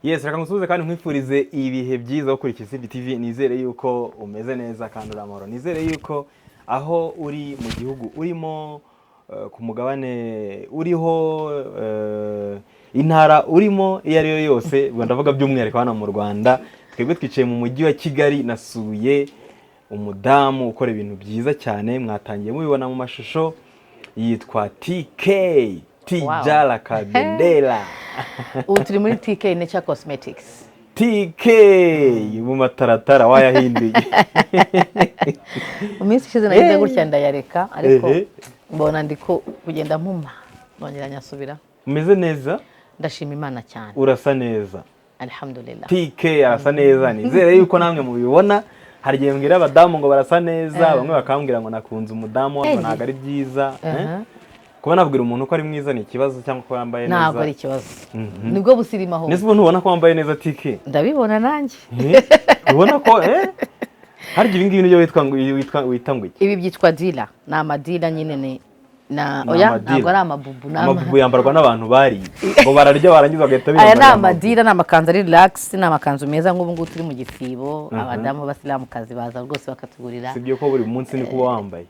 Yes, reka ngusubize kandi nkwifurize ibihe byiza ukurikira Isimbi TV. Nizere yuko umeze neza kandi uri amahoro. Nizere yuko aho uri mu gihugu urimo ku mugabane uriho intara urimo iyo ari yo yose, ndavuga by'umwihariko hano mu Rwanda. Twebwe twicaye mu mujyi wa Kigali, nasuye umudamu ukora ibintu byiza cyane, mwatangiye mubibona mu mashusho, yitwa TK Tijara Kabendera. Ubu turi muri TK Nature Cosmetics. TK mu mataratara wayahinduye. Mu minsi ishize nagize gutya ndayareka, ariko mbona ndiko kugenda mpuma, nongera nyasubira. Umeze neza? Ndashima Imana cyane. Urasa neza? Alhamdulillah. TK arasa neza. Nizere yuko namwe mubibona. Hari gihe mbwira abadamu ngo barasa neza, bamwe bakambwira ngo nakunze umudamu ngo ntago ari byiza. Kuba nabwira umuntu ko ari mwiza ni ikibazo, cyangwa ko yambaye neza ntabwo ari ikibazo. Nibwo busirima aho. Nese ubona ubona ko wambaye neza TK? Ndabibona nanjye. Ubona ko hari ibi ngibi nibyo wita ngo iki? Ibi byitwa dila. Ni amadila nyine ni oya, ntabwo ari amabubu. Amabubu yambarwa n'abantu bari ngo bararya barangiza bagahita biyambara. Aya ni amadila, ni amakanzu ari relax, ni amakanzu meza nk'ubu ngubu turi mu gisibo. Abadamu b'abasilamukazi baza rwose bakatugurira. Sibyo ko buri munsi ni kuba wambaye?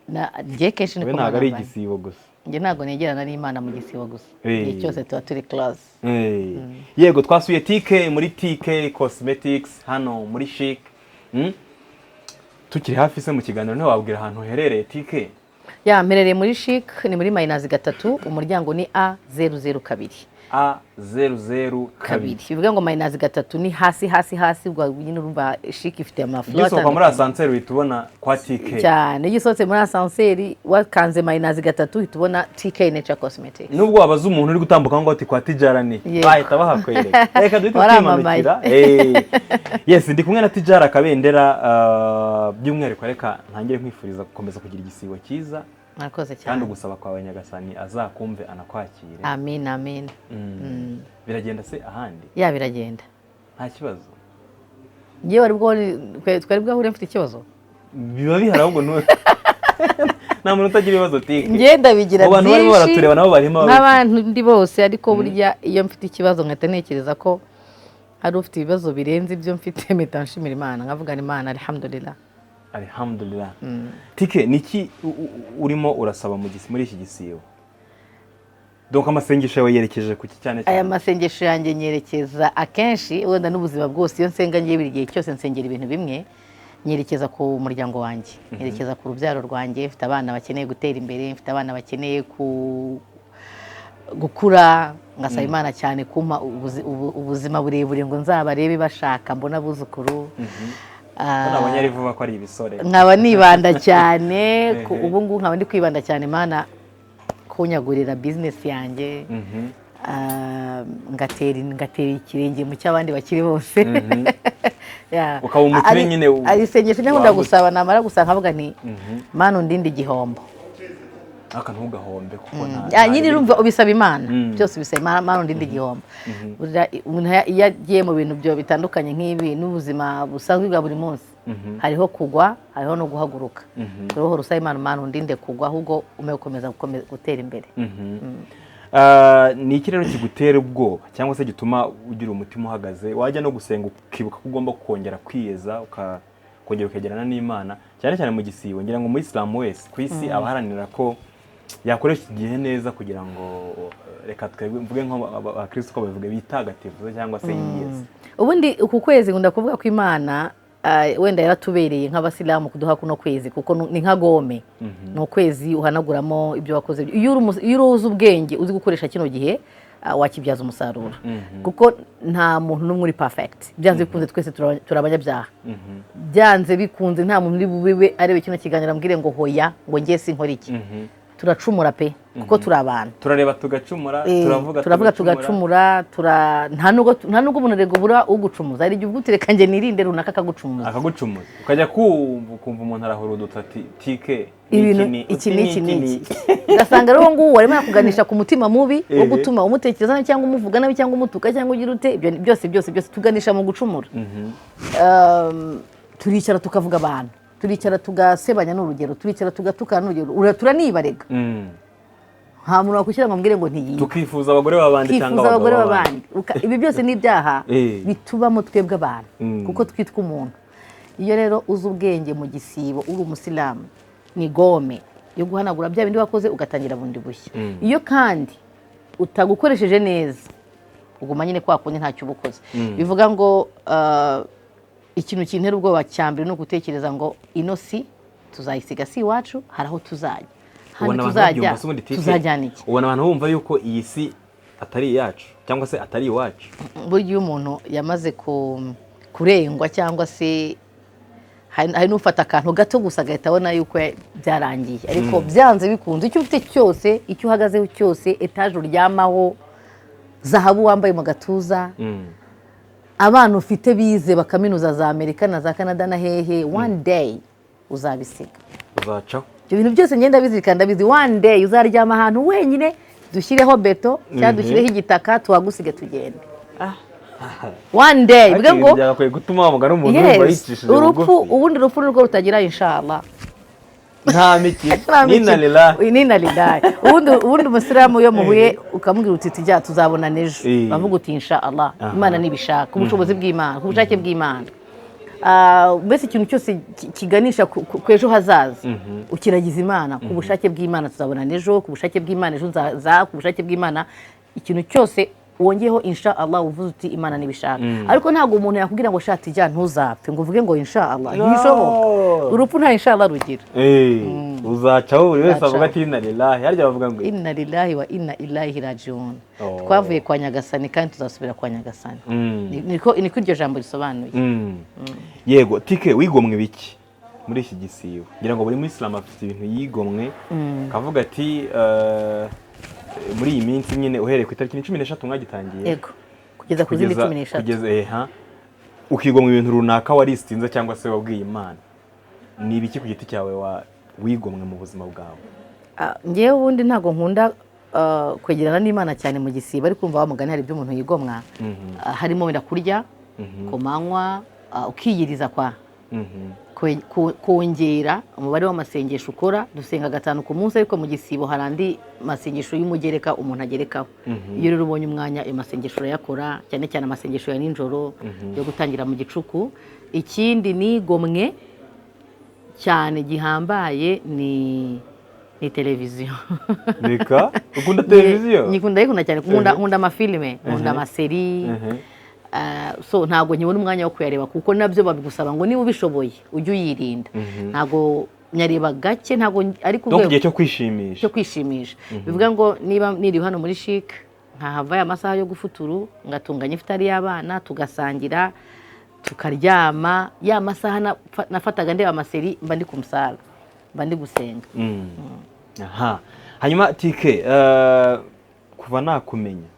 Ngiye kenshi niko ntabwo ari igisibo gusa. Nge ntabwo negerana n'Imana mu gisibo gusa. Igihe cyose tuba turi close. Yego, twasuye TK muri TK Cosmetics hano muri Chic. Tukiri hafi se mu kiganiro niho wabwira ahantu herereye TK? Ya, mperereye muri Chic, ni muri Mayinazi 3, umuryango ni A002. A002. Bivuga ngo Mayinazi 3 ni hasi ubwo nyine urumva Chic ifite amafloor. Gisohoka muri ascenseur uhitubona kwa TK. Cyane, gisohotse muri ascenseur wakanze Mayinazi 3 uhitubona TK Nature Cosmetics. Nubwo wabaza umuntu uri gutambuka ngo ati kwa Tijara ni, bahita bahakwereka. Reka duhite twimanukira. Yes, ndi kumwe na Tijara Kabendera, by'umwihariko reka ntangire nkwifuriza gukomeza kugira igisibo cyiza. Murakoze cyane. Kandi ugusaba kwawe Nyagasani azakumve anakwakire. Amen, amen. Biragenda se ahandi? Ya, biragenda. Nta kibazo. Ngiye twari bwahure mfite ikibazo. Biba bihari ahubwo nta muntu utagira ibibazo TK. Ngenda bigira byinshi. Abantu barimo baratureba nabo barimo n'abantu ndi bose, ariko burya iyo mfite ikibazo nkahita ntekereza ko hari ufite ibibazo birenze ibyo mfite, mpita nshimira Imana nkavuga ni Imana, alhamdulillah. Alhamdulillah. TK, niki urimo urasaba muri iki gisibo? Donc amasengesho yawe yerekeje ku cyane cyane? Aya masengesho yanjye nyerekeza akenshi, wenda n'ubuzima bwose, iyo nsenga ngiye buri gihe cyose nsengera ibintu bimwe, nyerekeza ku muryango wanjye, nyerekeza ku rubyaro rwanjye. Mfite abana bakeneye gutera imbere, mfite abana bakeneye gukura, ngasaba Imana cyane kumpa ubuzima burebure ngo nzabarebe bashaka, mbona abuzukuru. Nabonye ari vuba ko ari ibisore. Nkaba nibanda cyane, ubu ngubu nkaba ndi kwibanda cyane Imana kunyagurira business yanjye, ngatera ikirenge mu cy'abandi bakiri bose. Ukaba umukire nyine. Ari isengesho nkunda gusaba, namara gusanga nkavuga nti Mana undinde igihombo. Aka ntugahombe kuko nta. Nyine urumva ubisaba Imana, byose ubisaba Mana undinde igihombo. Iyo agiye mu bintu byo bitandukanye nk'ibi n'ubuzima busanzwe bwa buri munsi, hariho kugwa, hariho no guhaguruka. Roho rusaba Imana, Mana undinde kugwa, ahubwo umekomeza gutera imbere. Ni iki rero kigutera ubwoba cyangwa se gituma ugira umutima uhagaze, wajya no gusenga ukibuka ko ugomba kongera kwiyeza, ukongera ukegerana n'Imana, cyane cyane mu gisibo? Ngira ngo mu Islam wese ku isi abaharanira ko yakoresha igihe neza kugira ngo reka twebwe mvuge nk'abakristo ko bavuga bitagatifuza cyangwa se yiyeze. Ubundi uku kwezi ngunda kuvuga ko Imana wenda yaratubereye nk'abasilamu kuduha kuno kwezi, kuko ni nka gome. Ni ukwezi uhanaguramo ibyo wakoze. Iyo uzi ubwenge uzi gukoresha kino gihe, wakibyaza umusaruro, kuko nta muntu n'umwe uri perfect. Byanze bikunze twese turabanyabyaha. Byanze bikunze nta muntu uri bubibe arebe kino kiganiro ambwire ngo hoya ngo ngiye sinkora iki. Turacumura pe, kuko turi abantu. Turareba tugacumura, turavuga tugacumura, nta nubwo umuntu regubura ugucumuza. Ari igihe ugutireka nge nirinde runaka akagucumuza. Ukajya kumva umuntu arahurudutsa ati TK iki ni. Ugasanga rero nguwo warimo yakuganisha ku mutima mubi wo gutuma umutekereza nabi cyangwa umuvuga nabi cyangwa umutuka cyangwa ugira ute. Ibyo byose tuganisha mu gucumura. Turicara tukavuga abantu, turicara tugasebanya n'urugero, turicara tugatukana n'urugero, turanibarega. nta muntu wakwishyira ngo ambwire ngo ntiyiba, tukifuza abagore b'abandi cyangwa abagore b'abandi. Ibi byose ni ibyaha bitubamo twebwe abantu kuko twitwa umuntu. Iyo rero uzi ubwenge mu gisibo uri umusilamu ni gome yo guhanagura bya bindi wakoze ugatangira bundi bushya. Iyo kandi utagukoresheje neza uguma nyine kwa kundi ntacyo ubukoze. Bivuga ngo ikintu kintera ubwoba cyambere no gutekereza ngo ino si tuzayisiga si iwacu, hari aho tuzajya, handi tuzajyana iki. Ubona abantu bumva yuko iyi si atari iyacu cyangwa se atari iwacu. Burya iyo umuntu yamaze kurengwa cyangwa se hari n'ufata akantu gato gusa agahita abona yuko byarangiye, ariko byanze bikunze icyo ufite cyose, icyo uhagazeho cyose, etaje uryamaho, zahabu wambaye mu gatuza, abana ufite bize bakaminuza za Amerika na za Canada na hehe, one day uzabisiga, uzacaho. Ibyo bintu byose ngenda bizirikana, ndabizi. One day uzaryama ahantu wenyine, dushyireho beto cyangwa dushyireho igitaka, tuhagusige tugende. One day bivuga ngo byakwiye gutuma wamugana umuntu wumva yicishije urupfu, ubundi urupfu nirwo rutagira inshallah. Nta miki nina lillahi. Ubundi umusiramu yo muhuye ukamubwira uti tujya tuzabona nejo, bavuga uti inshallah, Imana nibishaka, ubushobozi bw'Imana, ubushake bw'Imana. Mbese ikintu cyose kiganisha ku ejo hazaza ukiragiza Imana, ku bushake bw'Imana tuzabona nejo, ku bushake bw'Imana ejo nzaza, ku bushake bw'Imana ikintu cyose wongeyeho inshallah uvuze uti Imana nibishaka. Ariko ntabwo umuntu yakubwira ngo shati jya ntuzapfe ngo uvuge ngo inshallah, ntibishoboka. Urupfu nta inshallah rugira. Uzacaho buri wese avuga ati inna lillahi, harya bavuga ngo inna lillahi wa inna ilaihi rajiun. Twavuye kwa Nyagasani kandi tuzasubira kwa Nyagasani. Niko iryo jambo risobanuye. Yego, Tike, wigomwe biki muri iki gisibo? Ngira ngo buri Muslim afite ibintu yigomwe, kavuga ati muri iyi minsi nyine uhereye ku itariki 13 mwagitangiye. Yego. Kugeza ku zindi 13. Kugeza ukigomwa ibintu runaka waristinze cyangwa se wabwiye Imana. Ni ibiki ku giti cyawe wigomwe mu buzima bwawe? Ngewe ubundi ntago nkunda kwegerana n'Imana cyane mu gisibo, ariko kumva wamugana hari ibyo umuntu yigomwa. Harimo wenda kurya ku manywa, ukiyiriza kwa kongera umubare w'amasengesho ukora. Dusenga 5 ku munsi, ariko mu gisibo hari andi masengesho y'umugereka umuntu agerekaho. Iyo rero ubonye umwanya ayo masengesho urayakora, cyane cyane amasengesho ya ninjoro yo gutangira mu gicuku. Ikindi nigomwe cyane gihambaye ni televiziyo. Reka ukunda televiziyo? Nyikunda cyane, nkunda amafilime, nkunda amaseri. So ntago nkibona umwanya wo kuyareba kuko nabyo babigusaba ngo niba ubishoboye ujye uyirinda. Ntago nyareba gake, ntago ariko ubwo gihe cyo kwishimisha. Bivuga ngo niba niri hano muri chic nkahava amasaha yo gufuturu, ngatunganya ifitari y'abana, tugasangira, tukaryama. Ya masaha nafataga ndeba amaseri mba ndi kumusala, mba ndi gusenga. Hanyuma Tike, kuva nakumenya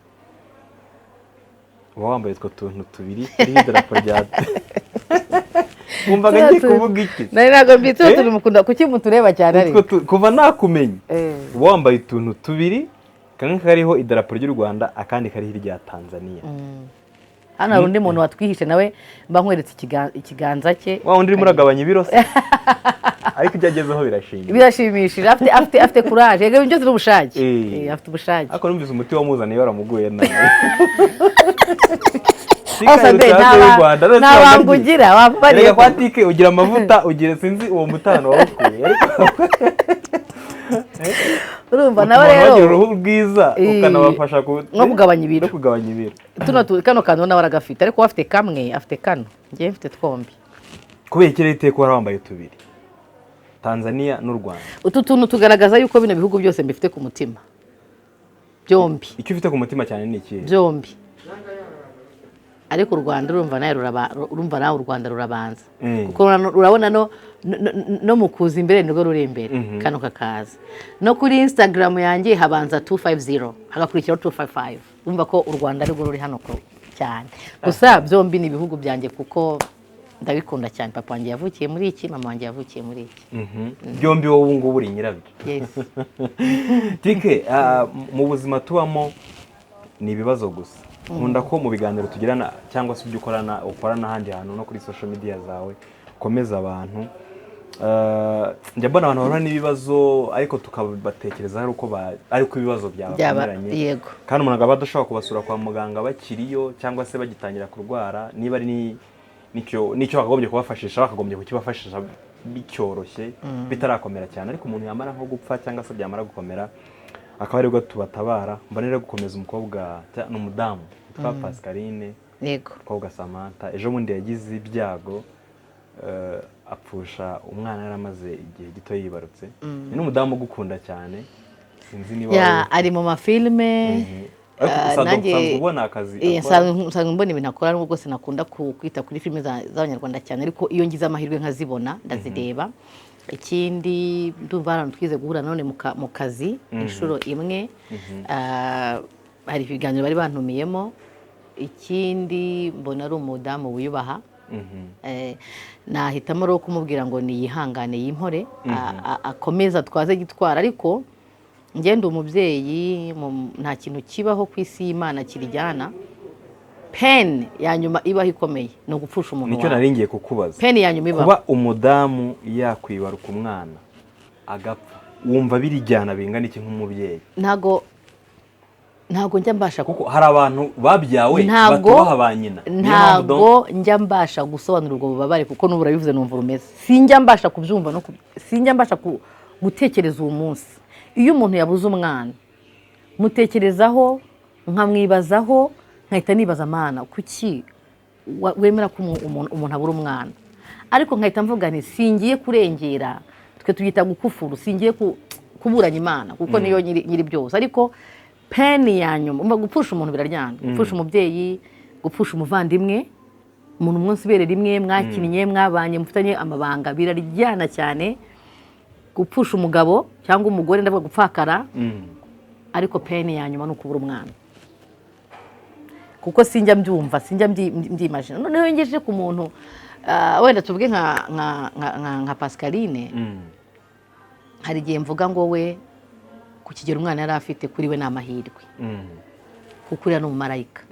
wambaye utwo tuntu tubiri kuri idarapo rya wumvaga ngiye kuvuga iki? Ntabwo mbitse turi mukunda kuki mutureba cyane ariko kuva nakumenya wambaye utuntu tubiri, kamwe kariho idarapo ry'u Rwanda, akandi kariho irya Tanzania. Hano hari undi muntu watwihishe nawe mba nkweretse ikiganza cye. Wa undi muragabanya ibiro se? Ariko byagezeho birashimishije, afite courage. Yego byose n'ubushake. Afite ubushake. Ariko numvise umuti wamuzaniye waramuguye nawe. Ntabangugira wabariye kwa Tike ugira amavuta, ugira sinzi uwo mutano wakuye. Urumva nawe rero wagira uruhu rwiza ukanabafasha no kugabanya ibiro. Kano kantu nawe aragafite, ariko afite kamwe, afite kano, ngiye mfite twombi. Kubera ikirere Iteka wambaye tubiri, Tanzania n'u Rwanda. Utu tuntu tugaragaza yuko bino bihugu byose mbifite ku mutima byombi. Icyo ufite ku mutima cyane ni iki? Byombi. Ariko u Rwanda urumva nawe u Rwanda rurabanza, kuko urabona no mu kuza imbere nibwo ruri imbere. Kano kakaza no kuri Instagram yanjye habanza 250, hagakurikiraho 255. Urumva ko u Rwanda rwo ruri hano ko cyane. Gusa byombi ni ibihugu byanjye kuko ndabikunda cyane. Papa wanjye yavukiye muri iki, mama wanjye yavukiye muri iki. Byombi wowe ubu ngubu uri nyirabyo. Yes. Tike, mu buzima tubamo ni ibibazo gusa. Nkunda ko mu biganiro tugirana cyangwa se ibyo ukora n'ahandi hantu no kuri social media zawe, komeza abantu njya mbona abantu bahura n'ibibazo ariko tukabatekereza ariko ibibazo byabakomeranye yego, kandi umuntu akaba adashobora kubasura kwa muganga bakiriyo cyangwa se bagitangira kurwara, niba ari n'icyo bakagombye kubafashisha bakagombye kukibafashisha bicyoroshye bitarakomera cyane, ariko umuntu yamara nko gupfa cyangwa se byamara gukomera akaba aribwo tubatabara. Mbona rero gukomeza umukobwa n'umudamu witwa Pascaline, yego, umukobwa Samantha ejo bundi yagize ibyago apfusha umwana yaramaze igihe gito yibarutse. Ni n'umudamu ugukunda cyane, sinzi niba ari mu mafilime. Nanjye ubona akazi usanga mbona ibintu akora nubwo sinakunda kwita kuri filime z'abanyarwanda cyane, ariko iyo ngize amahirwe nkazibona ndazireba. Ikindi ndumva abantu twize guhura none mu kazi inshuro imwe, hari ibiganiro bari bantumiyemo. Ikindi mbona ari umudamu wiyubaha, nahitamo rero kumubwira ngo niyihangane yimpore, akomeza twaze gitwara, ariko ngende umubyeyi nta kintu kibaho ku isi y'Imana kirijyana. Pen ya nyuma ibaho ikomeye ni ugupfusha umuntu wawe. Nicyo naringiye kukubaza, pen ya nyuma ibaho. Kuba umudamu yakwibaruka umwana agapfa, wumva birijyana bingana iki nk'umubyeyi? Ntago njya mbasha, kuko hari abantu babyawe batubaha ba nyina. Ntago njya mbasha gusobanura ubwo bubabare, kuko n'ubu urabivuze numva rumeze. Sinjya mbasha kubyumva sinjya mbasha gutekereza uwo munsi. Iyo umuntu yabuze umwana mutekerezaho, nkamwibazaho, nkahita nibaza Mana kuki wemera ko umuntu abura umwana, ariko nkahita mvuga nti singiye kurengera, twe tuyita gukufuru, singiye kuburanya Imana kuko niyo nyiri byose. Ariko peni ya nyuma, gupfusha umuntu biraryana, gupfusha umubyeyi, gupfusha umuvandimwe, umuntu umunsi bere rimwe mwakinnye mwabanye mufitanye amabanga, biraryana cyane. Gupfusha umugabo cyangwa umugore ndavuga gupfakara, ariko peni ya nyuma ni ukubura umwana, kuko sinjya mbyumva, sinjya mbyimagina. Noneho ngejeje ku muntu wenda tuvuge nka Pascaline, hari igihe mvuga ngo we ku kigero umwana yari afite kuri we ni amahirwe, kuko uriya ni umumarayika.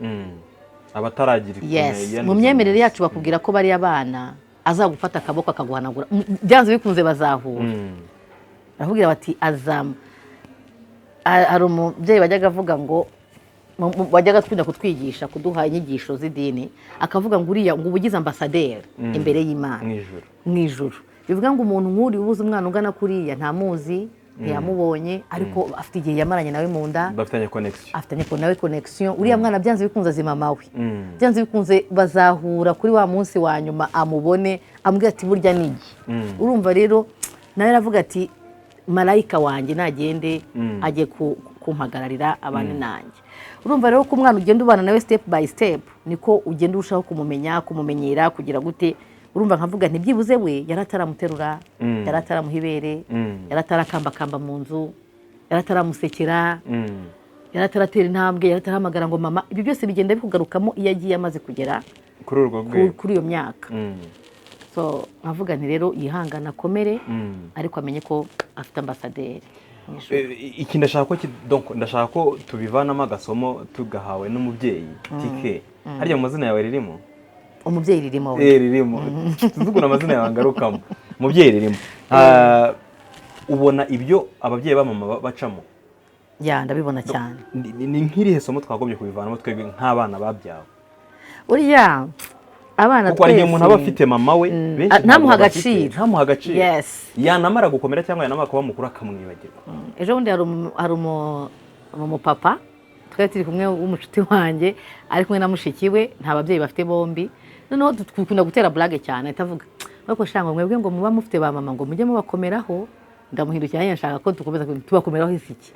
Abataragira mu myemerere yacu bakubwira ko bariya abana azagufata akaboko akaguhanagura, byanze bikunze bazahura. Baravugira bati azamu. Hari umubyeyi wajyaga avuga ngo, wajyaga twenda kutwigisha, kuduha inyigisho z'idini, akavuga ngo uriya ngo ubugize ambasaderi imbere y'Imana mu ijuru. Bivuga ngo umuntu nk'uri ubuze umwana ungana kuriya ntamuzi, ntiyamubonye, ariko afite igihe yamaranye nawe mu nda, afitanye nawe connection. Uriya mwana byanze bikunze azi mama we, byanze bikunze bazahura kuri wa munsi wa nyuma, amubone ambwira ati burya nigi. Urumva rero nawe aravuga ati marayika wanjye nagende agiye kumpagararira abane nanjye. Urumva rero ko umwana ugenda ubana nawe step by step, niko ugenda urushaho kumumenyera kugira gute. Urumva nkavuga nti byibuze we yarataramuterura, yarataramuha ibere, yaratarakambakamba mu nzu, yarataramusekera, yarataratera intambwe, yarataramagara ngo mama. Ibi byose bigenda bikugarukamo iyo agiye amaze kugera kuri iyo myaka. So nkavuga nti rero yihangana akomere, ariko amenye ko afite ambasaderi. Iki ndashaka ko tubivanamo agasomo tugahawe n'umubyeyi. Tike harya mu mazina yawe ririmo umubyeyi? Ririmo ririmo, tuzuguna amazina yawe ngarukamo. Umubyeyi ririmo. Ubona ibyo ababyeyi b'amama bacamo? Ndabibona cyane. Ni nk'irihe somo twagombye kubivanamo twebwe nk'abana babyawe? Uriya abana twese, kuko ari umuntu aba afite mama we, ntamuha agaciro. Yes. Yanamara gukomera cyangwa yanamara kuba mukuru akamwibagirwa. Ejo bundi hari umupapa twari turi kumwe w'umucuti wanjye, ari kumwe na mushiki we, nta babyeyi bafite bombi. Noneho dukunda gutera blague cyane, atavuga ariko shanga mwebwe ngo muba mufite ba mama ngo mujye mubakomeraho. Ndamuhindukira nshaka ko dukomeza tubakomeraho isiki.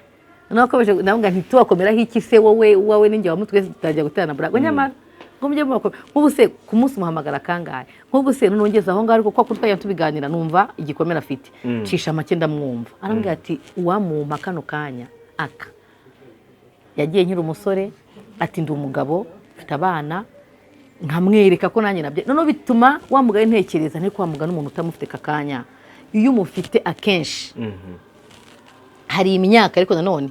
Noneho akomeje ndavuga nti tubakomeraho iki se wowe ninjye wa mutwe tutajya guterana blague. Nyamara ngo mujye mubakomera. Nk'ubu se ku munsi muhamagara kangahe? Nk'ubu se nongeze aho ngaho, ariko kwa twajya tubiganira numva igikomera afite. Cisha make ndamwumva. Arambwira ati uwamumpa kano kanya aka. Yagiye nkiri umusore, ati ndi umugabo, mfite abana, nkamwereka ko nanjye nabye. Noneho bituma wamugaye ntekereza ntiko wamuga n'umuntu utamufite kakanya. Iyo umufite akenshi hari imyaka, ariko nanone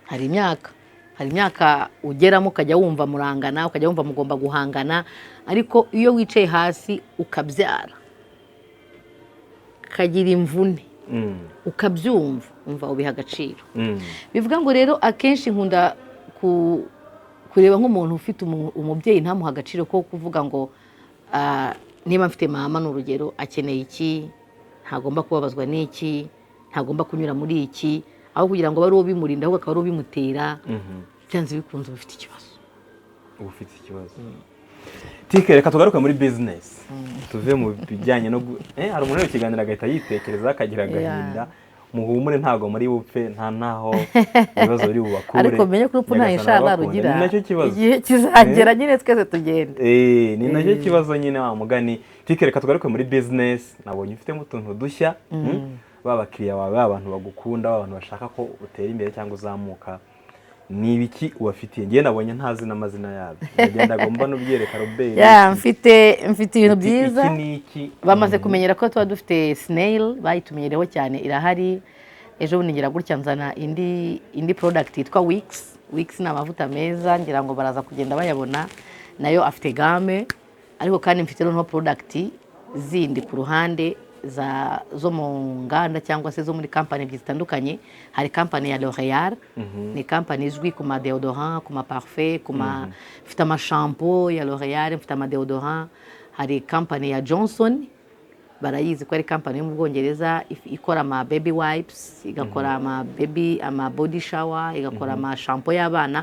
hari imyaka ugeramo ukajya wumva murangana, ukajya wumva mugomba guhangana. Ariko iyo wicaye hasi ukabyara kagira imvune ukabyumva umva ubiha agaciro bivuga ngo rero akenshi nkunda kureba nk'umuntu ufite umubyeyi ntamuha agaciro ko kuvuga ngo niba mfite mama ni urugero akeneye iki ntagomba kubabazwa n'iki ntagomba kunyura muri iki aho kugira ngo bari uwo bimurinda ahubwo akaba ari uwo bimutera byanze bikunze uba ufite ikibazo Tike reka tugaruke muri business tuve mu bijyanye no hari umuntu w'ikiganiro agahita yitekereza akagira agahinda muhumure ntago muri bupfe nta naho ibibazo biri bubakure ariko menye ko urupfu nta inshallah rugira ni nacyo kibazo igihe kizagera nyine twese tugenda ni nacyo kibazo nyine wa mugani Tike reka tugaruke muri business nabonye ufitemo utuntu dushya babakiriya bawe abantu bagukunda abantu bashaka ko utera imbere cyangwa uzamuka ni ibiki ubafitiye ngiye nabonye ntazi n'amazina yabyo ngenda agomba n'ubyereka Robert mfite ibintu byiza bamaze kumenyera ko tuba dufite snail bayitumenyereho cyane irahari ejo bundi ngira gutya nzana indi product yitwa Wix ni amavuta meza ngira ngo baraza kugenda bayabona nayo afite game ariko kandi mfite no product zindi ku ruhande zo mu nganda cyangwa se zo muri company zitandukanye hari company ya L'Oréal ni company izwi ku ma deodorant ku ma parfum mfite ama shampoo ya L'Oréal mfite ama deodorant hari company ya Johnson barayizi ko ari company yo mu Bwongereza ikora ama baby wipes igakora ama body shower igakora ama shampoo y'abana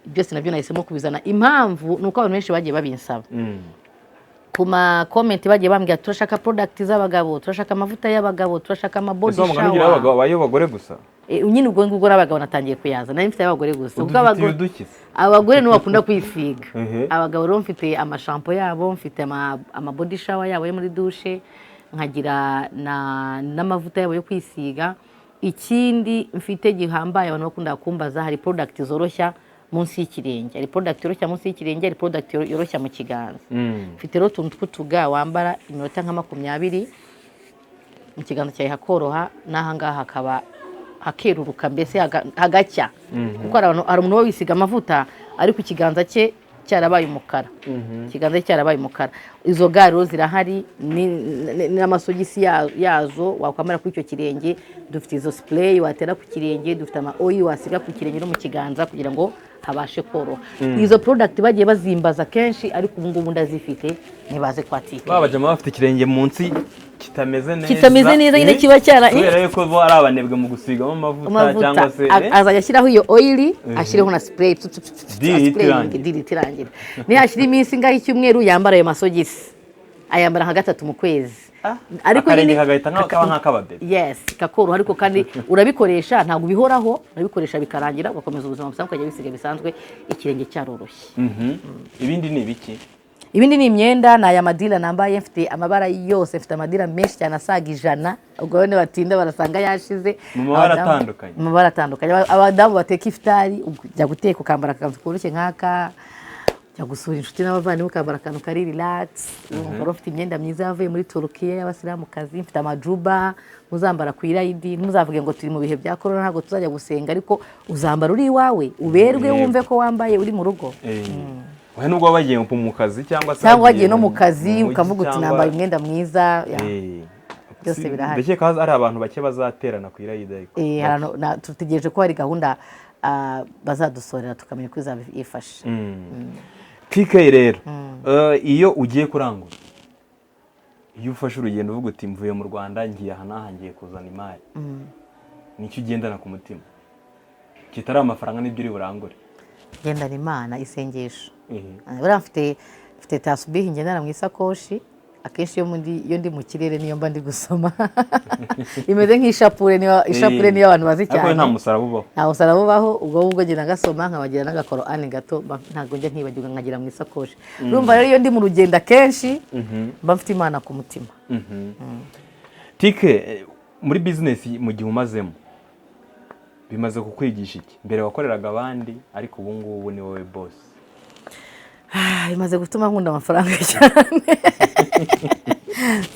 byose nabyo nahisemo kubizana impamvu nuko abantu benshi bagiye babinsaba kuma comment bagiye bambwira turashaka product z'abagabo turashaka amavuta y'abagabo turashaka ama body shower ngira abagabo bayobagore gusa nyine ubwo ngubwo n'abagabo natangiye kuyaza nari mfite abagore gusa ubwo abagore no bakunda kwisiga abagabo rero mfite ama shampoo yabo mfite ama body shower yabo yo muri douche nkagira n'amavuta yabo yo kwisiga ikindi mfite gihambaye abantu bakunda kumbaza hari product zoroshya munsi y'ikirenge hari product yoroshya munsi y'ikirenge hari product yoroshya mu kiganza mfite rero utuntu tw'utuga wambara iminota nka 20 mu kiganza cyawe hakoroha n'aha ngaha hakaba hakeruruka mbese hagacya kuko hari umuntu wisiga amavuta ariko ikiganza cye cyarabaye umukara ikiganza cyarabaye umukara izo garo zirahari n'amasogisi yazo wakwambara kuri icyo kirenge dufite izo spray watera ku kirenge dufite ama oil wasiga ku kirenge no mu kiganza kugira ngo habashe koroha izo product bagiye bazimbaza kenshi ariko ubu ngubu ndazifite nibaze kwatike babajama bafite ikirenge munsi kitameze neza nyine kiba cyara kubera yuko bo ari abanebwe mu gusigamo amavuta cyangwa se azajya ashyiraho iyo oil ashyiraho na spray dirirangira nihashyira iminsi ngaho icyumweru yambara ayo masogisi ayambara nka 3 mu kwezi ariko nyine hagahita nk'akababebe yes kakoroha ariko kandi urabikoresha ntabwo bihoraho urabikoresha bikarangira ugakomeza ubuzima busanzwe ukajya bisiga bisanzwe ikirenge cyaroroshye ibindi ni ibiki ibindi ni imyenda na aya madira nambaye mfite amabara yose mfite amadira menshi cyane asaga 100 ubwo bane batinda barasanga yashize mu mabara atandukanye abadamu bateka iftari ujya guteka ukambara akantu koroshye nk'aka jya gusura inshuti n'abavandimwe ukambara akantu kari relax ngoro mfite imyenda myiza yavuye muri Turukiya y'abasilamukazi mfite amajuba muzambara ku irayidi ntuzavuge ngo turi mu bihe bya corona ntabwo tuzajya gusenga ariko uzambara uri iwawe uberwe wumve ko wambaye uri mu rugo nubwo bagiye mu kazi cyangwa wagiye no mu kazi ukavuga uti nambaye umwenda mwiza byose birahari ndetse kaza ari abantu bake bazaterana ku irayida ariko tutegereje ko hari gahunda bazadusorera tukamenya ko izabifasha Tike rero iyo ugiye kurangura iyo ufashe urugendo uvuga uti mvuye mu Rwanda ngiye aha n'aha ngiye kuzana imari nicyo ugendana ku mutima kitari amafaranga n'ibyo uri burangure gendana Imana isengesho buriya mfite tasubihi ngendana mu isakoshi akenshi iyo ndi mu kirere niyo mba ndi gusoma imeze nk'ishapure niyo abantu bazi cyane ariko nta musaraba ubaho nta musaraba ubaho ubwo ngubwo ngenda ngasoma nkabagira n'agakoroani gato ntabwo njya nkibagirwa nkagira mu isakoshi urumva rero iyo ndi mu rugendo akenshi mba mfite Imana ku mutima Tike muri business mu gihe umazemo bimaze kukwigisha iki mbere wakoreraga abandi ariko ubu ngubu ni wowe boss bimaze gutuma nkunda amafaranga cyane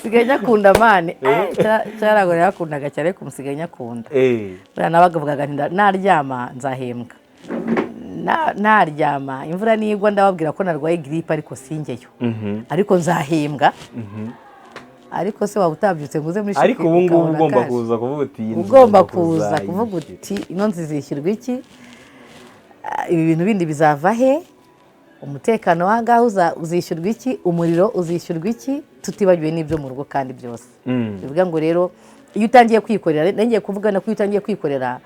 sigaye nyakunda mane cyarago yakundaga cyane ariko musigaye nyakunda buriya nabagavugaga naryama nzahembwa naryama imvura nigwa ndababwira ko narwaye grippe ariko singeyo ariko nzahembwa ariko se waba utabyutse ngo uze muri ariko ubu ngubu ugomba kuza kuvuga uti ugomba kuza kuvuga uti ino nzu izishyurwa iki, ibi bintu bindi bizava he, umutekano w'ahangaha uzishyurwa iki, umuriro uzishyurwa iki, tutibagiwe n'ibyo mu rugo kandi byose. bivuga ngo rero iyo utangiye kwikorera, ngiye kuvugana ko iyo utangiye kwikorera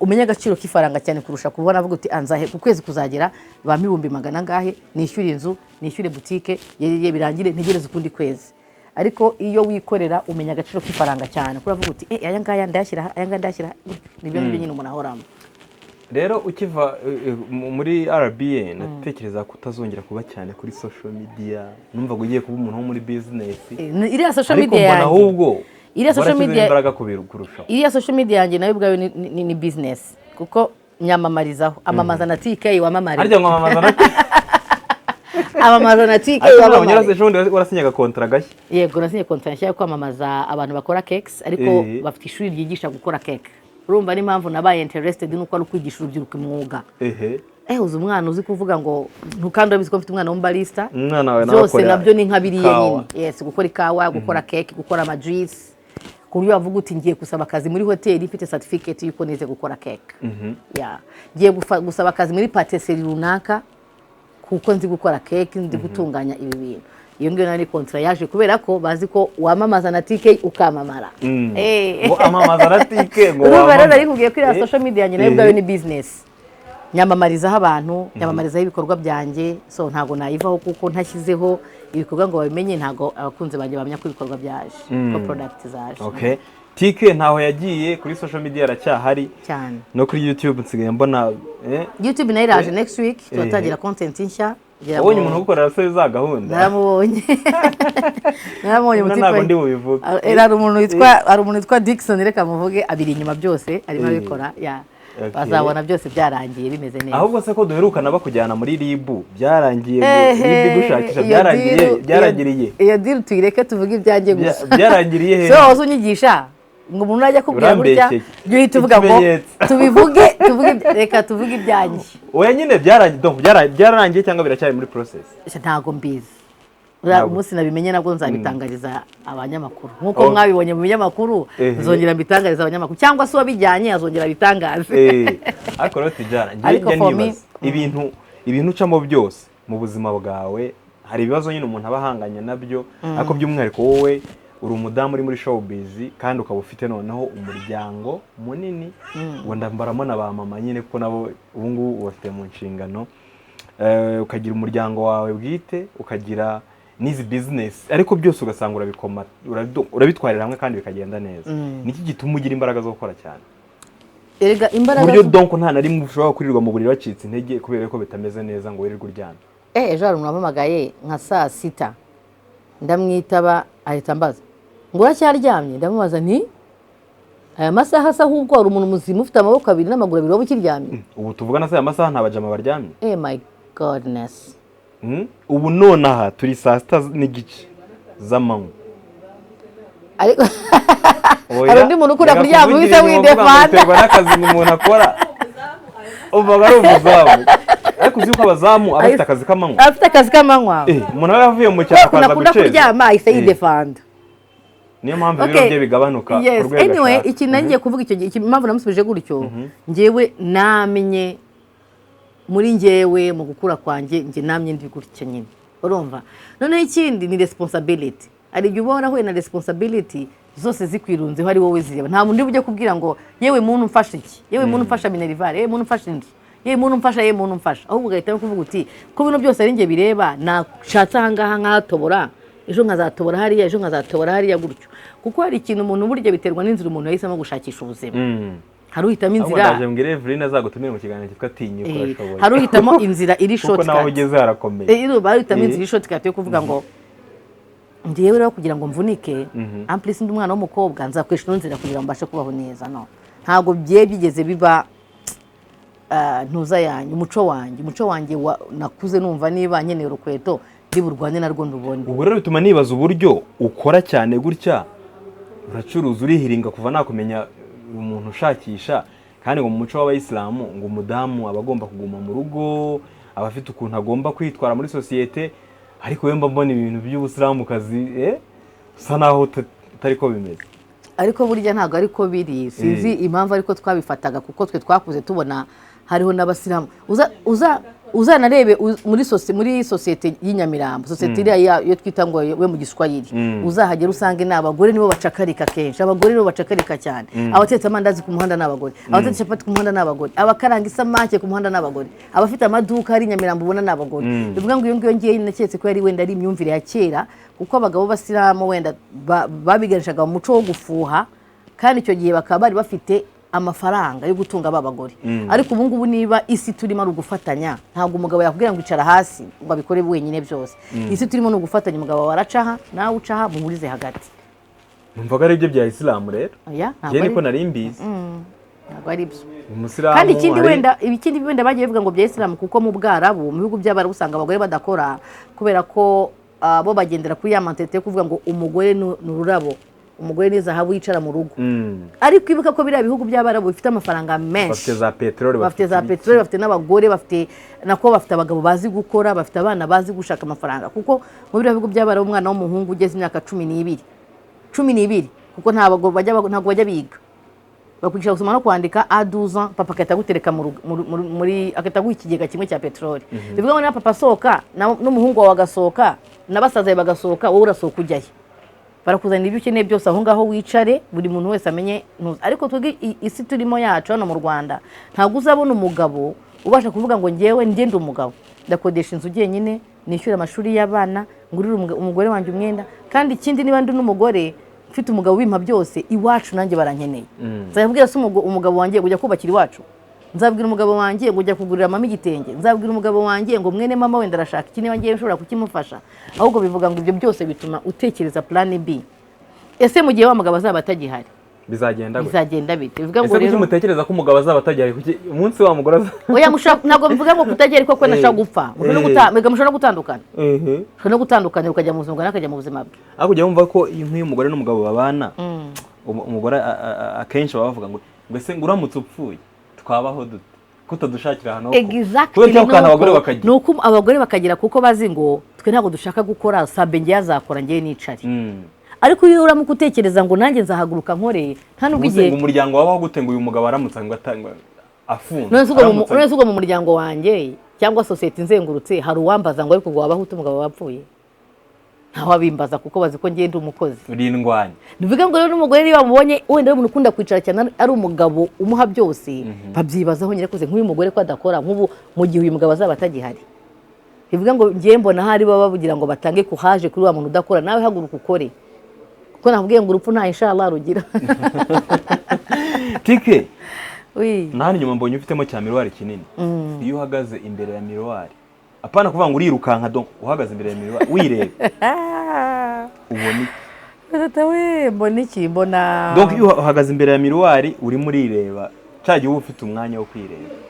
umenya agaciro k'ifaranga cyane kurusha kubona avuga uti anzahe ku kwezi kuzagera ba 200 angahe, nishyure inzu, nishyure butike, ye birangire ntegereze ukundi kwezi. Ariko iyo wikorera umenya agaciro k'ifaranga cyane kuravuga uti aya ngaya ndashyira, aya ngaya ndashyira, nibyo nyine umuntu ahoramo. Rero ukiva muri RBA natekereza ko utazongera kuba cyane kuri social media, numva ugiye kuba umuntu wo muri business. Iriya social media yanjye ahubwo iriya social media imbaraga kurusha. Iriya social media yanjye nayo ubwayo ni business kuko nyamamarizaho amamaza na TK wamamariza. Harya ngo amamaza na amamaza na TK wamamariza. Warasinyaga contract gashya? Yego nasinye contract nshya yo kwamamaza abantu bakora cakes ariko bafite ishuri ryigisha gukora cake. Urumva ni impamvu nabaye interested nuko ari kwigisha urubyiruko umwuga. Uzi umwana uzi kuvuga ngo ntukandi wabizi ko mfite umwana w'umbarista. Umwana wawe byose nabyo ni nkabiriye nyine. Yes, gukora ikawa, gukora cake, gukora ama juice. Ku buryo bavuga uti ngiye gusaba akazi muri hoteli mfite certificate yuko nize gukora cake. Ngiye gusaba akazi muri patisserie runaka kuko nzi gukora cake, nzi gutunganya ibi bintu. Iyo ngiyo nari contract yaje kubera ko bazi ko wamamaza na TK ukamamara. Ngo amamaza na TK ngo wamamaza. Rero nari kugiye kuri social media yanjye nayo ubwayo ni business. Nyamamarizaho abantu, nyamamarizaho ibikorwa byanjye, so ntago nayivaho kuko ntashyizeho ibikorwa ngo babimenye, ntago abakunze banjye bamenya ko ibikorwa byaje, ko product zaje. Okay. TK ntaho yagiye kuri social media aracyahari cyane. No kuri YouTube nsigaye mbona YouTube nayo iraje next week tutagira content nshya. Wabonye umuntu ukorera se za gahunda? Naramubonye. Naramubonye mu ntabwo ndi bubivuga. Ari umuntu witwa Dickson, reka muvuge abiri inyuma byose arimo abikora ya. Bazabona byose byarangiye bimeze neza. Ahubwo se ko duherukana bakujyana muri RIB byarangiye, RIB gushakisha byarangiriye. Iyo deal tuyireke tuvuge ibyanjye gusa. Byarangiriye he? So uzunyigisha ngo umuntu najya kubwira burya byo uhita uvuga ngo tuvuge reka tuvuge ibyanjye. Oya nyine byarangiye cyangwa biracyari muri process? Ntago mbizi. Umunsi nabimenye nabwo nzabitangariza abanyamakuru nkuko mwabibonye mu binyamakuru, nzongera mbitangariza abanyamakuru cyangwa se wabijyanye azongera bitangaze. Ariko rero tijana ngiye nibaza ibintu ucamo byose mu buzima bwawe, hari ibibazo nyine umuntu abahanganya nabyo, ariko by'umwihariko wowe uri umudamu uri muri showbiz kandi ukaba ufite noneho umuryango munini, ngo ndambaramo na ba mama nyine kuko nabo ubu ngubu bafite mu nshingano, ukagira umuryango wawe bwite, ukagira nizi business, ariko byose ugasanga urabitwarira hamwe kandi bikagenda neza. Niki gituma ugira imbaraga zo gukora cyane? Erega imbaraga buryo donc nta nari mushobora kurirwa mu buriro bacitse intege kubera ko bitameze neza ngo wirirwe uryana. Ejo hari umuntu wamamagaye nka saa 6 ndamwitaba ahita mbaza ngo uracyaryamye, ndamubaza nti aya masaha asa ahubwo hari umuntu muzima ufite amaboko abiri n'amaguru abiri wabukiryamye. Ubu tuvugana se aya masaha nta bajama baryamye? My godness. Ubu nonaha turi saa 6 n'igice z'amanywa. Ariko hari undi muntu ukunda kuryama wise widefanda. Biterwa n'akazi umuntu akora. Uvuga ari umuzamu. Ariko uzi ko abazamu abafite akazi k'amanywa. Afite akazi k'amanywa. Umuntu yavuye mu cyaro akaza guceza. Kuryama ahise yidefanda. Niyo mpamvu ibiro bye bigabanuka ku rwego. Anyway, iki nangiye kuvuga icyo impamvu namusubije gutyo, ngewe namenye muri ngewe mu gukura kwanjye nge namye ndi gutyo nyine. Urumva? Noneho ikindi ni responsibility. Ari byo ubona aho na responsibility zose zikwirunzeho ari wowe zireba. Nta muntu ujye kubwira ngo yewe muntu mfasha iki, yewe muntu mfasha minerivare, yewe muntu mfasha indi, yewe muntu mfasha. Ahubwo ugahita no kuvuga uti ko bino byose ari nge bireba, nashatse ahangaha nkatobora, ejo nkazatobora hariya, ejo nkazatobora hariya gutyo. Kuko hari ikintu umuntu burya biterwa n'inzira umuntu yahisemo gushakisha ubuzima. Hari uhitamo inzira. Ndaje mbwire Evelyn azagutumira mu kiganiro cyitwa Tinyuka urashoboye. Hari uhitamo inzira iri shortcut. Kuko nawe ugeze harakomeye. Bari uhitamo inzira iri shortcut yo kuvuga ngo ndiyewe rero kugira ngo mvunike, amplis ndi umwana w'umukobwa nzakwishura inzira kugira ngo mbashe kubaho neza. No, ntago byigeze biba ntuza yanjye, umuco wanjye nakuze numva niba nkeneye urukweto ndiburwane narwo ndubone. Ubwo rero bituma nibaza uburyo ukora cyane gutya, uracuruza urihiringa kuva nakumenya umuntu ushakisha, kandi ngo mu muco w'abayisilamu ngo umudamu abagomba kuguma mu rugo, abafite ukuntu agomba kwitwara muri societe, ariko wemba mbona ibintu by'ubusilamu kazi usa naho utari ko bimeze. ariko burya ntabwo ariko biri, sinzi impamvu ariko twabifataga kuko twe twakuze tubona hariho n'abasilamu uzanarebe muri sosiyete y'Inyamirambo, sosiyete iriya yo twita ngo we mu Giswahili, uzahagera usange n'abagore nibo bacakarika kenshi, abagore nibo bacakarika cyane, abatetse amandazi ku muhanda n'abagore, abatetse capati ku muhanda n'abagore, abakaranga isamake ku muhanda n'abagore, abafite amaduka hari Inyamirambo ubona n'abagore. Bivuga ngo iyo ngiyo ngiye naketse ko yari wenda ari imyumvire ya kera, kuko abagabo b'abasilamu wenda babiganishaga mu muco wo gufuha, kandi icyo gihe bakaba bari bafite amafaranga yo gutunga babagore. Ariko ubu ngubu niba isi turimo ari ugufatanya, ntabwo umugabo yakubwira ngo icara hasi ngo abikore wenyine byose. Isi turimo no gufatanya, umugabo waracaha nawe ucaha muhurize hagati. Numvaga ari ibyo bya Islam rero. Je niko nari mbizi. Ntabwo ari byo. Umusilamu kandi ikindi wenda bagiye bivuga ngo bya Islam kuko mu Bwarabu, mu bihugu by'Abarabu usanga abagore badakora, kubera ko bo bagendera kuri ya mantete yo kuvuga ngo umugore ni ururabo, umugore ni zahabu yicara mu rugo. Ariko ibuka ko biriya bihugu by'Abarabu bifite amafaranga menshi, bafite za petroli, bafite n'abagore, bafite abagabo bazi gukora, bafite abana bazi gushaka amafaranga. Kuko mu biriya bihugu by'Abarabu umwana w'umuhungu ugeze imyaka 12 kuko ntabwo bajya biga, bakwigisha gusoma no kwandika a 12 ans, papa akahita gutereka muri akahita guha ikigega kimwe cya petroli. Bivuga ngo na papa asohoka n'umuhungu wawe agasohoka n'abasaza bagasohoka, wowe urasohoka ujyayo, barakuzanira ibyo ukeneye byose aho ngaho wicare, buri muntu wese amenye ntuzi. Ariko twebwe isi turimo yacu hano mu Rwanda, ntabwo uzabona umugabo ubasha kuvuga ngo ngewe ngende umugabo ndakodesha inzu jyenyine, nishyura amashuri y'abana, ngurira umugore wanjye umwenda. Kandi ikindi niba ndi n'umugore mfite umugabo wimpa byose, iwacu nanjye barankeneye. Nzabwira se umugabo wanjye kujya kubakira iwacu, nzabwira umugabo wanjye ngo ujya kugurira mama igitenge, nzabwira umugabo wanjye ngo mwene mama wenda arashaka iki, niba ngiye nshobora kukimufasha. Ahubwo bivuga ngo ibyo byose bituma utekereza plan B. Ese mu gihe wa mugabo azaba atagihari bizagenda bite? Bivuga ngo rero mutekereza ko umugabo azaba atagihari umunsi wa mugore oya ntabwo bivuga ngo kutagihari ko kwenda ashaka gupfa, mushobora gutandukana, mushobora no gutandukana ukajya mu buzima bwawe akajya mu buzima bwe. Ariko ujya wumva ko nk'iyo umugore n'umugabo babana, umugore akenshi baba bavuga ngo ese nguramutse upfuye twabaho dute, kutadushakira ahantu nuko abagore bakagira, kuko bazi ngo twe ntabwo dushaka gukora, sabe ngiye azakora ngiye nicari. Ariko iyo uramuka utekereza ngo nanjye nzahaguruka nkore, nta nubwo igihe umuryango wabaho gute ngo uyu mugabo aramutse ngo atangwa afunze. None ubwo mu muryango wanjye cyangwa sosiyete nzengurutse hari uwambaza ngo ariko ngo wabaho umugabo wapfuye? Ntawe abimbaza kuko bazi ko ngende umukozi uri indwanya. Nivuga ngo rero n'umugore niba mubonye wenda umuntu ukunda kwicara cyane ari umugabo umuha byose, babyibazaho nyine koze nk'uyu mugore ko adakora, nk'ubu mu gihe uyu mugabo azaba atagihari. Bivuga ngo ngiye mbona hari baba bavugira ngo batange kuhaje kuri wa muntu udakora, nawe haguruka ukore, kuko nakubwiye ngo urupfu nta inshallah rugira. Tike nani nyuma mbonye ufitemo cya miruwari kinini, iyo uhagaze imbere ya miruwari, apana kuvuga ngo urirukanka, donc uhagaze imbere ya miruwari wireba ubona mbona iki? Mbona donc iyo uhagaze imbere ya miruwari urimo urireba, cyagiye uba ufite umwanya wo kwireba.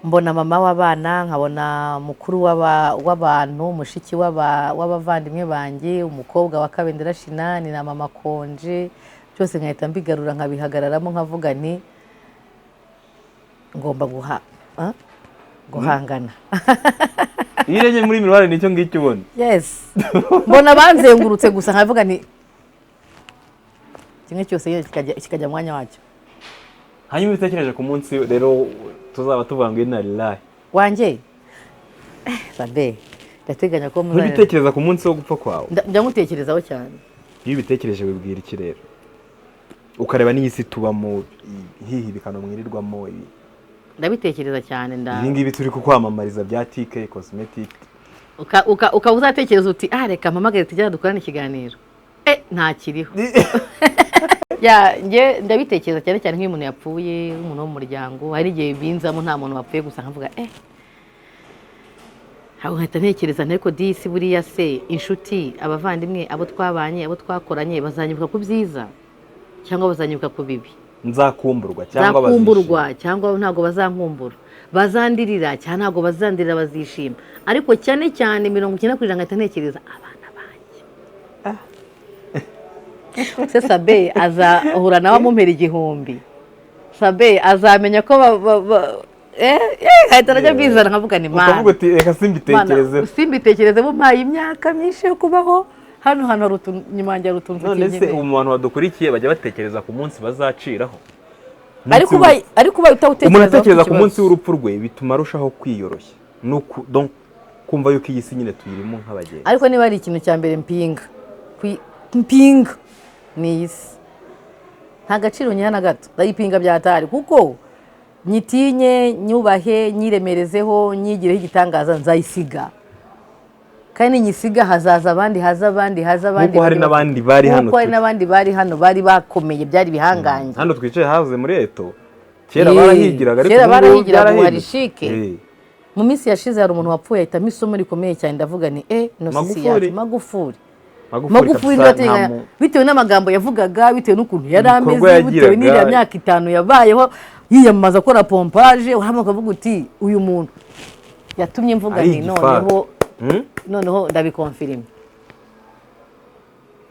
Mbona mama w'abana, nkabona mukuru w'abantu, mushiki w'abavandimwe banjye, umukobwa wa Kabendera Shinani na mama Konje, byose nkahita mbigarura nkabihagararamo nkavuga nti ngomba guhangana. Iyo urebye muri miruwari nicyo ngicyo ubona? Yes. Mbona banzengurutse gusa nkavuga nti kimwe cyose kikajya mwanya wacyo. Hanyuma bitekereje ku munsi rero tuzaba tuvuga ngo inna lillahi wanjye sabe, ndateganya ko muri bitekereza ku munsi wo gupfa kwawe. Njya ngutekerezaho cyane. Iyo bitekereje wibwira iki rero? Ukareba n'isi tubamo, hihibikano mwirirwamo ibi. Ndabitekereza cyane ibi ngibi turi kukwamamariza bya TK Cosmetic. Uka uzatekereza uti reka mpamagare tujya dukorana ikiganiro. Nta kiriho. Nge ndabitekereza cyane cyane nk'iyo umuntu yapfuye, umuntu wo mu muryango, hari igihe binzamo nta muntu wapfuye gusa nkavuga aho nkahita ntekereza ariko disi buriya se inshuti, abavandimwe, abo twabanye, abo twakoranye bazanyibuka ku byiza cyangwa bazanyibuka ku bibi? Nzakumburwa cyangwa ntabwo bazankumbura, bazandirira cyangwa ntabwo bazandirira bazishima. Ariko cyane cyane 90% nkahita ntekereza abana banjye. Se Sabe azahura nawe amumpera 1000. Sabe azamenya ko hahita najya bizana nkavuga ni mana, ukavuga uti reka simbitekerezeho mpaye imyaka myinshi yo kubaho, hano hantu hari nyuma yanjye hari utuntu none se mu bantu badukurikiye bajya batekereza ku munsi bazaciraho, ariko ubaye utawutekereza umuntu atekereza ku munsi w'urupfu rwe bituma arushaho kwiyoroshya kumva yuko iyi si nyine tuyirimo nk'abagenzi. ariko niba ari ikintu cya mbere mpinga ni iyi si, nta gaciro nyiha na gato, ndayipinga byatari kuko nyitinye nyubahe nyiremerezeho nyigireho igitangaza nzayisiga, kandi nyisiga hazaza abandi kuko hari n'abandi bari hano, kuko hari n'abandi bari hano bari bakomeye byari bihangange. hano twicaye haze muri eto kera barahigiraga, ariko kera barahigiraga ubu hari shike. Mu minsi yashize hari umuntu wapfuye ahitamo isomo rikomeye cyane, ndavuga ni inosisi yacu Magufuli bitewe n'amagambo yavugaga, bitewe n'ukuntu yari ameze, bitewe n'iriya myaka 5 yabayeho yiyamamaza akora pompaje, uhamwe ukavuga uti uyu muntu yatumye mvuga ni noneho ndabikonfirima.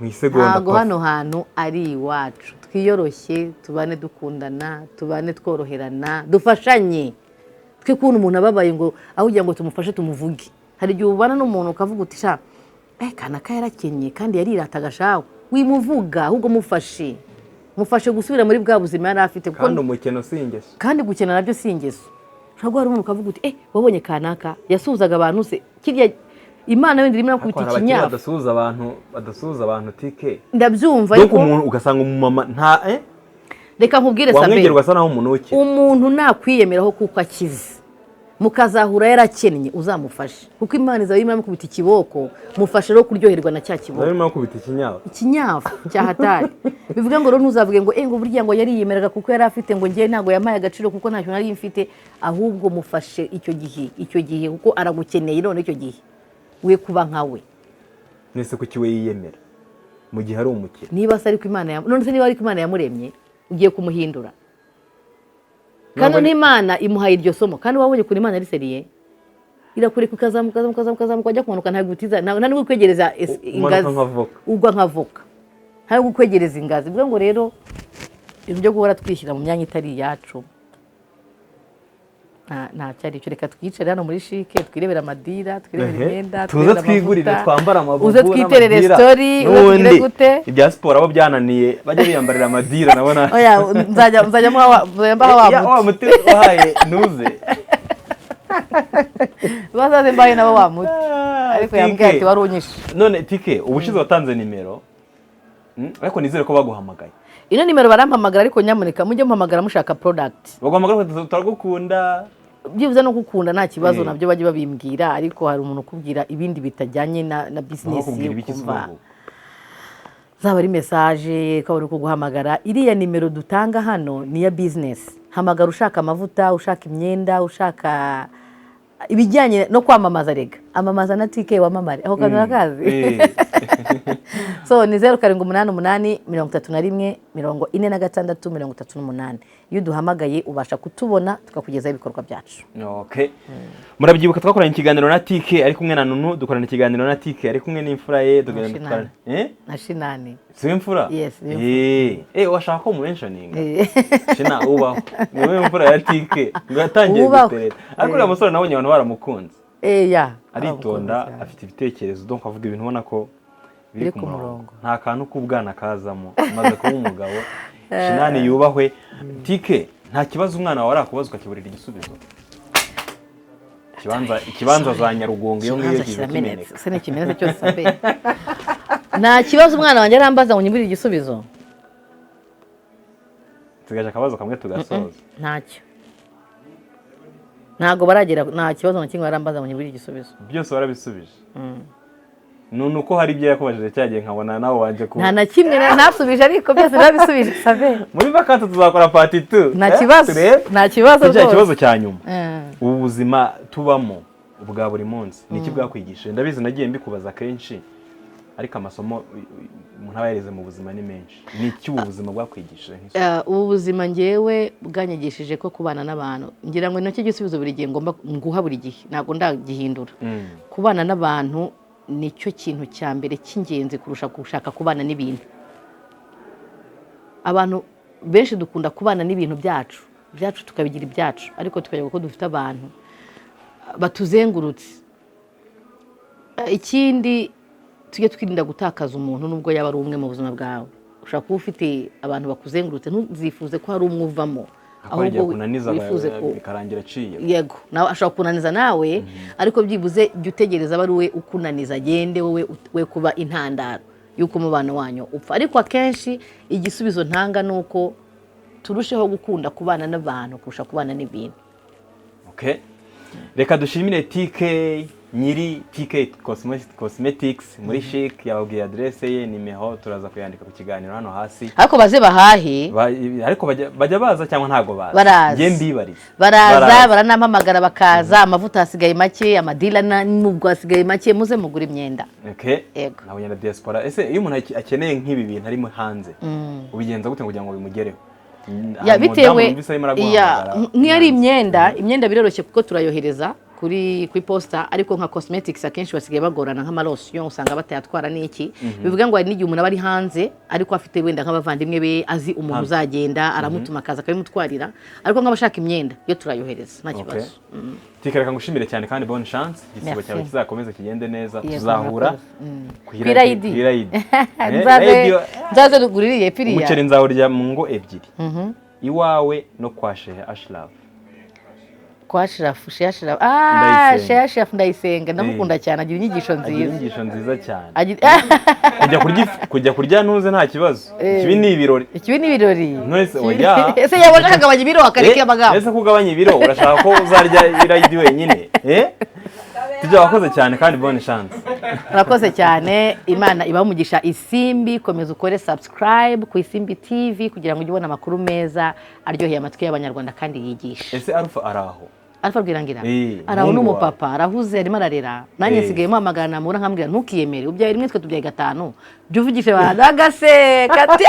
Ntabwo hano hantu ari iwacu, twiyoroshye tubane dukundana, tubane tworoherana, dufashanye. Twe kuntu umuntu ababaye ngo aho ugira ngo tumufashe tumuvuge, hari igihe ubana n'umuntu ukavuga uti sha kanaka yarakenye kandi yarirataga shawe, wimuvuga ahubwo mufashe gusubira muri bwa buzima yari afite, kandi umukeno si ingeso, kandi gukena nabyo si ingeso. Ushobora guhora umuntu ukavuga uti wabonye kanaka yasuhuzaga abantu se, kirya Imana wenda irimo nakubita ikinyafu, badasuhuza abantu tike ndabyumva, ariko umuntu ugasanga umumama nta reka nkubwire Sabe, wamwegerwa asa naho umuntu uke, umuntu nakwiyemeraho kuko akize mukazahura yarakennye uzamufashe, kuko Imana izaba irimo nakubita ikiboko, mufashe rero kuryoherwa na cya kiboko, irimo nakubita ikinyafu cyahatari. Bivuga ngo rero ntuzavuge ngo burya ngo yariyemeraga kuko yari afite, ngo ngiye ntago yamaye agaciro kuko ntacyo nari mfite, ahubwo mufashe icyo gihe kuko aragukeneye none icyo gihe we kuba nkawe. Nese kuki we yiyemera mu gihe ari umukene? Niba se ariko Imana yamuremye ugiye kumuhindura, kandi n'Imana imuhaye iryo somo, kandi wabonye kuri Imana ari seriye, irakureka ukazamuka wajya kumanuka, ntabwo utiza nta nubwo kwegereza ingazi ugwa nkavoka, ntabwo kwegereza ingazi. Bivuga ngo rero ibyo byo guhora twishyira mu myanya itari iyacu nta cyari cyo. Reka twicare hano muri shike twirebera amadira, twirebera imyenda, tuza twigurire, twambara amabugu, uze twiterere story, uze gute ibya siporo abo byananiye bajya biyambarira amadira. Nabona nzajya wa muti wahaye nuze bazaze mbaye nabo wa muti, ariko yambwiye ati wari unyishe. None tike ubushize watanze nimero, ariko nizere ko baguhamagaye. Ino nimero barampamagara, ariko nyamuneka mujye muhamagara mushaka product, baguhamagara turagukunda, byibuze no gukunda nta kibazo, nabyo bajye babimbwira. Ariko hari umuntu ukubwira ibindi bitajyanye na business ukumva zaba ari message ko bari kuguhamagara. Iriya nimero dutanga hano ni ya business, hamagara ushaka amavuta, ushaka imyenda, ushaka ibijyanye no kwamamaza. Rega amamaza na TK wamamare aho kanura kazi. So ni 0788314638. Iyo duhamagaye ubasha kutubona tukakugezaho ibikorwa byacu. Okay. Murabyibuka twakoranye ikiganiro na TK ari kumwe na Nunu, dukorana ikiganiro na TK ari kumwe n'imfura ye, tugenda na Shinani. Si imfura? Yes. Washaka ko mentioning. Shina ubaho. Niwe imfura ya TK. Ngatangiye guterera. Ariko uriya musore nabonye abantu baramukunze. Aritonda, afite ibitekerezo, donc avuga ibintu ubona ko biri ku murongo, nta kantu k'ubwana kazamo, maze kuba umugabo. Shinani yubahwe. TK, nta kibazo umwana wawe arakubaza ukakiburira igisubizo. Ikibanza za Nyarugunga iyo ngiyo kimeneka. Se n'ikimeneka cyose Sabe. Nta kibazo umwana wanjye arambaza ngo nyiburire igisubizo. Tugaje akabazo kamwe tugasoza. Ntacyo. Ntago baragera, nta kibazo na kimwe arambaza ngo nyiburire igisubizo. Byose warabisubije. Nuko hari ibyo yakubajije cyagiye nkabona nawe wanje ku. Nta na kimwe nasubije, ariko byose nabisubije Sabe. Muri vacances tuzakora part 2. Nta kibazo rwose. Ikibazo cya nyuma. Ubu buzima tubamo ubwa buri munsi niki bwakwigishije? Ndabizi nagiye mbikubaza kenshi, ariko amasomo umuntu aba yareze mu buzima ni menshi. Niki ubu buzima bwakwigishije? Ubu buzima ngewe bwanyigishije ko kubana n'abantu, ngira ngo nacyo gisubizo buri gihe ngomba nguha buri gihe, ntago ndagihindura. Kubana n'abantu nicyo kintu cya mbere cy'ingenzi kurusha gushaka kubana n'ibintu. Abantu benshi dukunda kubana n'ibintu byacu tukabigira ibyacu, ariko tukayoba ko dufite abantu batuzengurutse. Ikindi tujye twirinda gutakaza umuntu nubwo yaba ari umwe mu buzima bwawe. Ushobora kuba ufite abantu bakuzengurutse, ntuzifuze ko hari umwe uvamo, ahubwo wifuze ko bikarangira aciye. Yego, nawe ashobora kunaniza nawe, ariko byibuze jya utegereza aba ari we ukunaniza, agende we kuba intandaro y'uko umubano wanyu upfa. Ariko akenshi igisubizo ntanga ni uko turusheho gukunda kubana n'abantu kurusha kubana n'ibintu. Okay, reka dushimire TK nyiri TK Cosmetics muri Chic, yababwiye adresse ye, nimero turaza kuyandika ku kiganiro hano hasi. Ariko baze bahahe, ariko bajya baza cyangwa ntago baza? Baraza. Mbibariza. Baraza, baranampamagara bakaza, amavuta hasigaye make, amadila nubwo hasigaye make, muze mugura imyenda. Okay, nabonye na diaspora. Ese iyo umuntu akeneye nk'ibi bintu arimo hanze, ubigenza gute kugira ngo bimugereho? Ya bitewe nk'iyari imyenda biroroshye kuko turayohereza kuri posta, ariko nka cosmetics akenshi basigaye bagorana nk'amalosiyo, usanga batayatwara n'iki. Bivuga ngo hari n'igihe umuntu aba ari hanze ariko afite wenda nk'abavandimwe be, azi umuntu uzagenda aramutuma akaza akabimutwarira, ariko nk'abashaka imyenda yo turayohereza nta kibazo. Tikareka ngushimire cyane kandi bonne chance, igisibo cyawe kizakomeza kigende neza, tuzahura ku Irayidi. Nzaze duguririye piriya umuceri nzawurya mu ngo ebyiri, iwawe no kwa Shehe Ashraf. Kwa Ashraf, Shehe Ashraf ndayisenga, ndamukunda cyane, agira inyigisho nziza cyane. Kujya kurya ntuze nta kibazo, ikibi ni ibirori. Ese yabona akagabanya ibiro akareka amagambo. Ese kugabanya ibiro urashaka ko uzarya Irayidi wenyine? Tujya wakoze cyane kandi bonne chance. Urakoze cyane, Imana ibamugisha. Isimbi, komeza ukore subscribe ku Isimbi TV kugira ngo ujye ubona amakuru meza aryoheye amatwi y'Abanyarwanda kandi yigisha. Ese Alpha araho? Alpha Rwirangira araho n'umupapa, arahuze, arimo ararera. Nanjye nsigaye mpamagara namura nkambwira ntukiyemere, ubyaye rimwe twe tubyaye 5, jya uvugishe badagase kati.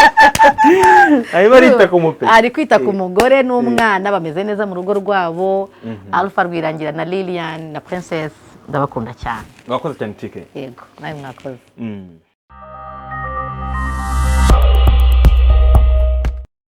Ari kwita ku mugore n'umwana, bameze neza mu rugo rwabo. Alpha Rwirangira na Lilian na Princess ndabakunda cyane. Mwakoze cyane TK. Yego, nawe mwakoze.